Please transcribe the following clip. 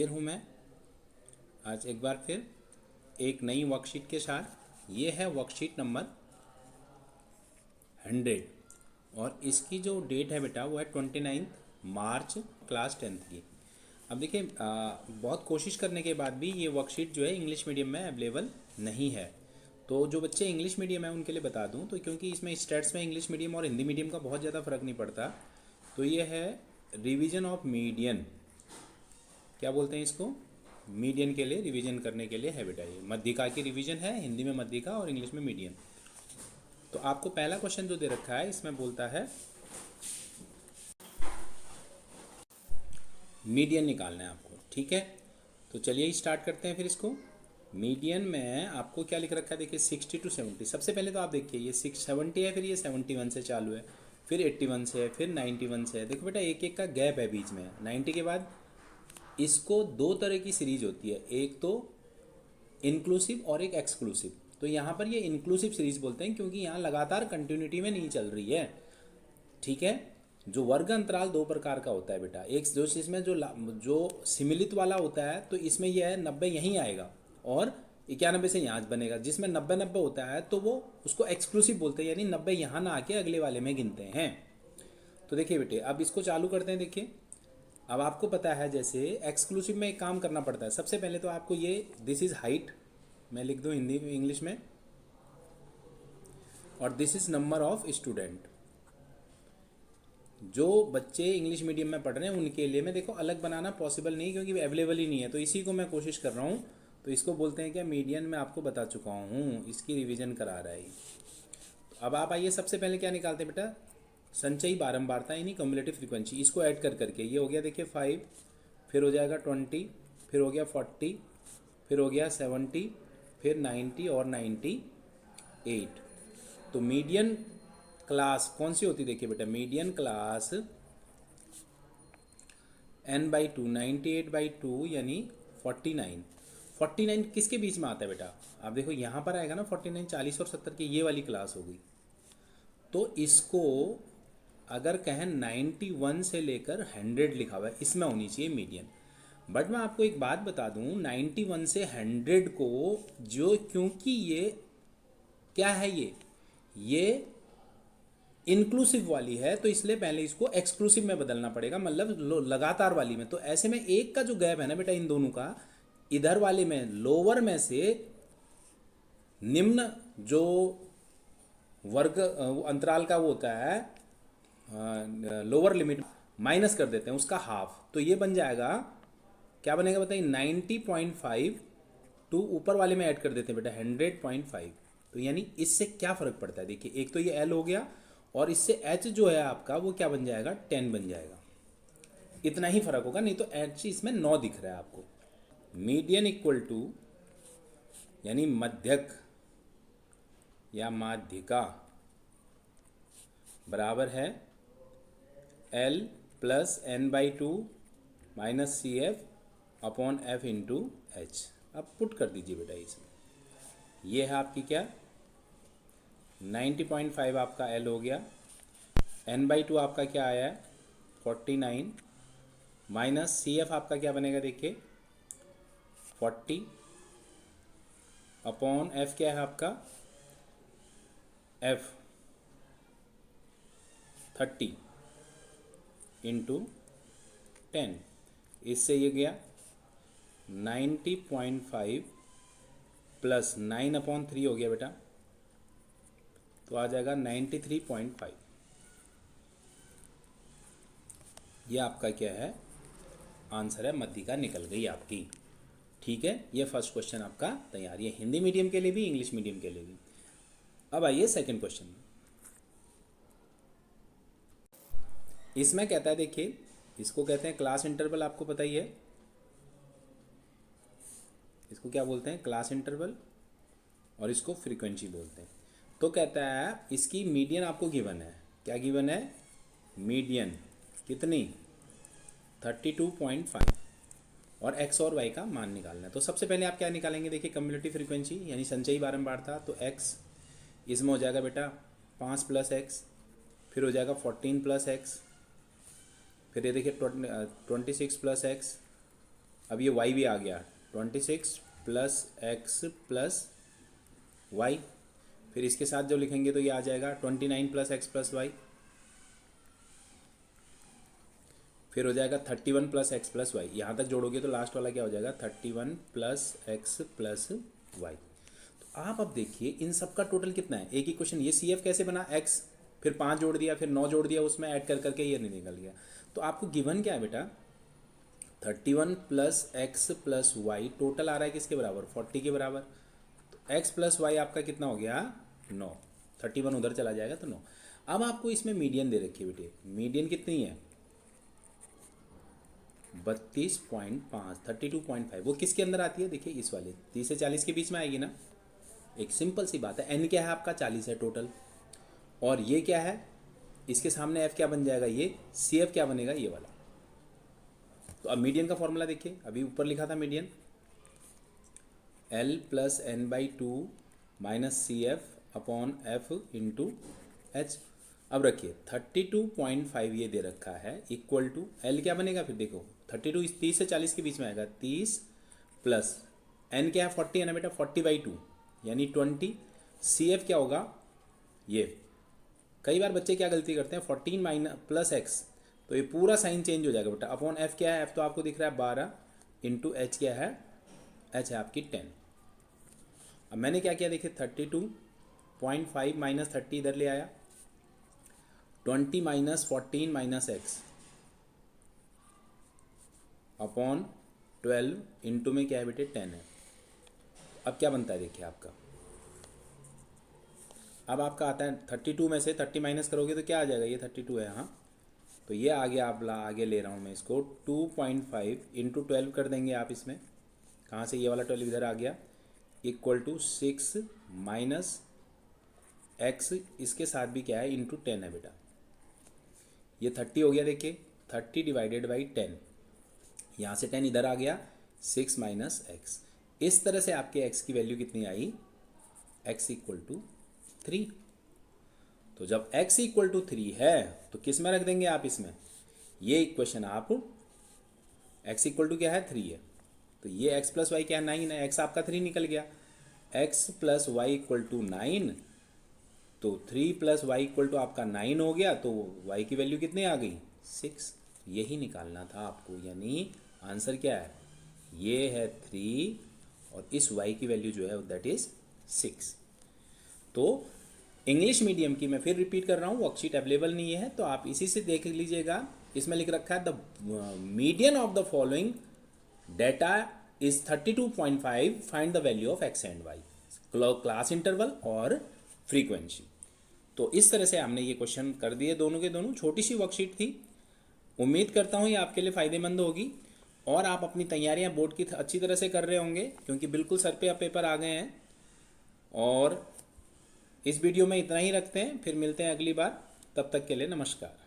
हाजिर हूँ मैं आज एक बार फिर एक नई वर्कशीट के साथ। ये है वर्कशीट नंबर 100 और इसकी जो डेट है बेटा वो है 29 मार्च क्लास 10th की। अब देखिए बहुत कोशिश करने के बाद भी ये वर्कशीट जो है इंग्लिश मीडियम में अवेलेबल नहीं है। तो जो बच्चे इंग्लिश मीडियम है उनके लिए बता दूं तो क्योंकि इसमें स्टेट्स में इंग्लिश मीडियम और हिंदी मीडियम का बहुत ज़्यादा फ़र्क नहीं पड़ता, तो ये है रिवीजन ऑफ मीडियन। क्या बोलते हैं इसको? मीडियन के लिए रिवीजन करने के लिए है बेटा। ये मध्यिका की रिवीजन है, हिंदी में मध्यिका और इंग्लिश में मीडियन। तो आपको पहला क्वेश्चन जो दे रखा है इसमें बोलता है मीडियन निकालना है आपको, ठीक है। तो चलिए स्टार्ट करते हैं फिर इसको। मीडियन में आपको क्या लिख रखा है देखिए 60 to 70। सबसे पहले तो आप देखिए ये 670 है, फिर ये 71 से चालू है, फिर 81 से है, फिर 91 से है। देखो बेटा एक एक का गैप है बीच में। 90 के बाद इसको दो तरह की सीरीज होती है, एक तो इंक्लूसिव और एक एक्सक्लूसिव। तो यहाँ पर ये इंक्लूसिव सीरीज बोलते हैं क्योंकि यहाँ लगातार कंटिन्यूटी में नहीं चल रही है, ठीक है। जो वर्ग अंतराल दो प्रकार का होता है बेटा, एक जो इसमें जो सिमिलित वाला होता है तो इसमें यह है 90 यहीं आएगा और 91 से यहाँ बनेगा। जिसमें 90-90 होता है तो वो उसको एक्सक्लूसिव बोलते हैं, यानी 90 यहाँ ना आके अगले वाले में गिनते हैं। तो देखिए बेटे अब इसको चालू करते हैं। देखिए अब आपको पता है जैसे एक्सक्लूसिव में एक काम करना पड़ता है। सबसे पहले तो आपको ये दिस इज़ हाइट मैं लिख दूँ हिंदी इंग्लिश में, और this is number of student. जो बच्चे इंग्लिश मीडियम में पढ़ रहे हैं उनके लिए मैं देखो अलग बनाना पॉसिबल नहीं क्योंकि अवेलेबल ही नहीं है, तो इसी को मैं कोशिश कर रहा हूँ। तो इसको बोलते हैं क्या? मीडियन। मैं आपको बता चुका हूँ, इसकी रिवीजन करा रहा है। तो अब आप आइए सबसे पहले क्या निकालते हैं बेटा? संचयी बारंबारता यानी कम्युलेटिव फ्रीक्वेंसी। इसको ऐड कर करके ये हो गया देखिए 5, फिर हो जाएगा 20, फिर हो गया 40, फिर हो गया 70, फिर 90 और 98। तो मीडियन क्लास कौन सी होती देखिए बेटा? मीडियन क्लास n/2 98/2 यानी 49। 49 किसके बीच में आता है बेटा? आप देखो यहाँ पर आएगा ना 49, 40 और 70 की ये वाली क्लास होगी। तो इसको अगर कहें 91 से लेकर 100 लिखा हुआ है इसमें होनी चाहिए मीडियन। बट मैं आपको एक बात बता दूं 91 से 100 को जो, क्योंकि ये क्या है, ये इंक्लूसिव वाली है तो इसलिए पहले इसको एक्सक्लूसिव में बदलना पड़ेगा, मतलब लगातार वाली में। तो ऐसे में एक का जो गैप है ना बेटा इन दोनों का, इधर वाले में लोअर में से निम्न जो वर्ग अंतराल का वो होता है लोअर लिमिट माइनस कर देते हैं उसका हाफ। तो ये बन जाएगा, क्या बनेगा बताइए? 90.5 टू ऊपर वाले में ऐड कर देते हैं बेटा 100.5। तो यानी इससे क्या फ़र्क पड़ता है देखिए, एक तो ये एल हो गया और इससे एच जो है आपका वो क्या बन जाएगा? 10 बन जाएगा। इतना ही फर्क होगा, नहीं तो एच इसमें 9 दिख रहा है आपको। मीडियन इक्वल टू यानी मध्यक या माध्यिका बराबर है L plus n/2 minus CF upon F into h. अब पुट कर दीजिए बेटा इसमें। ये है आपकी क्या? 90.5 आपका L हो गया, n/2 आपका क्या आया है? 49 माइनस CF आपका क्या बनेगा देखिए 40 अपॉन F क्या है आपका? F 30 into 10। इससे ये गया 90.5 प्लस 9/3 हो गया बेटा, तो आ जाएगा 93.5। ये आपका क्या है? आंसर है, मध्यिका निकल गई आपकी, ठीक है। ये फर्स्ट क्वेश्चन आपका तैयार, ये हिंदी मीडियम के लिए भी इंग्लिश मीडियम के लिए भी। अब आइए सेकंड क्वेश्चन में। इसमें कहता है देखिए, इसको कहते हैं क्लास इंटरवल, आपको पता ही है इसको क्या बोलते हैं? क्लास इंटरवल, और इसको फ्रीक्वेंसी बोलते हैं। तो कहता है इसकी मीडियन आपको गिवन है। क्या गिवन है? मीडियन कितनी? 32.5 और x और y का मान निकालना है। तो सबसे पहले आप क्या निकालेंगे देखिए? कम्युलेटिव फ्रीक्वेंसी यानी संचयी बारंबारता। तो x इसमें हो जाएगा बेटा 5 प्लस एक्स, फिर हो जाएगा 14 प्लस एक्स, फिर ये देखिए 26 प्लस एक्स, अब ये y भी आ गया 26 प्लस एक्स प्लस वाई। फिर इसके साथ जो लिखेंगे तो ये आ जाएगा 29 प्लस एक्स प्लस वाई। फिर हो जाएगा 31 प्लस एक्स प्लस वाई। यहाँ तक जोड़ोगे तो लास्ट वाला क्या हो जाएगा 31 प्लस एक्स प्लस वाई। तो आप अब देखिए इन सब का टोटल कितना है। एक ही क्वेश्चन, ये सी एफ कैसे बना, एक्स फिर 5 जोड़ दिया फिर 9 जोड़ दिया, उसमें ऐड कर करके ये नहीं निकल गया। तो आपको गिवन क्या है बेटा 31 plus x plus y total आ रहा है किसके बराबर 40 के बराबर। तो एक्स प्लस वाई आपका कितना हो गया 9, 31 उधर चला जाएगा तो 9। अब आपको इसमें मीडियन दे रखी है बेटे, मीडियन कितनी है 32.5 32.5। वो किसके अंदर आती है देखिए इस वाले 30 से 40 के बीच में आएगी ना। एक सिंपल सी बात है, एन क्या है आपका 40 है टोटल, और ये क्या है इसके सामने एफ क्या बन जाएगा, ये सी एफ क्या बनेगा ये वाला। तो अब मीडियन का फॉर्मूला देखिए, अभी ऊपर लिखा था median l plus n by two minus c f upon f into h. अब रखिए 32.5 ये दे रखा है इक्वल टू एल क्या बनेगा फिर देखो 32 30 से 40 के बीच में आएगा 30 प्लस एन क्या है 40 है ना बेटा 40/2 यानी 20। सी एफ क्या होगा ये, कई बार बच्चे क्या गलती करते हैं 14 माइनस प्लस एक्स, तो ये पूरा साइन चेंज हो जाएगा बेटा। अपॉन एफ क्या है, एफ तो आपको दिख रहा है 12 इंटू एच क्या है, एच है आपकी 10। अब मैंने क्या किया देखिए 32.5 माइनस 30 इधर ले आया, 20 minus 14 minus x upon 12 into में क्या है बेटे 10 है। अब क्या बनता है देखिए आपका, अब आपका आता है 32 में से 30 माइनस करोगे तो क्या आ जाएगा, ये 32 है हाँ, तो ये आगे आप आगे ले रहा हूँ मैं इसको 2.5 इंटू 12 कर देंगे आप इसमें, कहाँ से ये वाला 12 इधर आ गया इक्वल टू 6 माइनस एक्स इसके साथ भी क्या है इंटू 10 है बेटा। ये 30 हो गया देखिए 30 डिवाइडेड बाई 10, यहाँ से 10 इधर आ गया 6 माइनस एक्स। इस तरह से आपके x की वैल्यू कितनी आई x इक्वल टू 3। तो जब x इक्वल टू 3 है तो किस में रख देंगे आप इसमें, ये इक्वेशन आप x इक्वल टू क्या है 3 है, तो ये x प्लस वाई क्या है 9 है, x आपका 3 निकल गया, x plus y equal to 9, तो 3 प्लस वाई इक्वल टू आपका 9 हो गया, तो y की वैल्यू कितनी आ गई 6। यही निकालना था आपको, यानी आंसर क्या है ये है 3 और इस y की वैल्यू जो है दैट इज 6। तो इंग्लिश मीडियम की मैं फिर रिपीट कर रहा हूँ, वर्कशीट अवेलेबल नहीं है तो आप इसी से देख लीजिएगा। इसमें लिख रखा है the median of the following data is 32.5, find the value of x and y, class interval और फ्रीक्वेंसी। तो इस तरह से हमने ये क्वेश्चन कर दिए दोनों के दोनों, छोटी सी वर्कशीट थी। उम्मीद करता हूँ ये आपके लिए फ़ायदेमंद होगी और आप अपनी तैयारियाँ बोर्ड की अच्छी तरह से कर रहे होंगे, क्योंकि बिल्कुल सर पे अब पेपर आ गए हैं। और इस वीडियो में इतना ही रखते हैं, फिर मिलते हैं अगली बार, तब तक के लिए नमस्कार।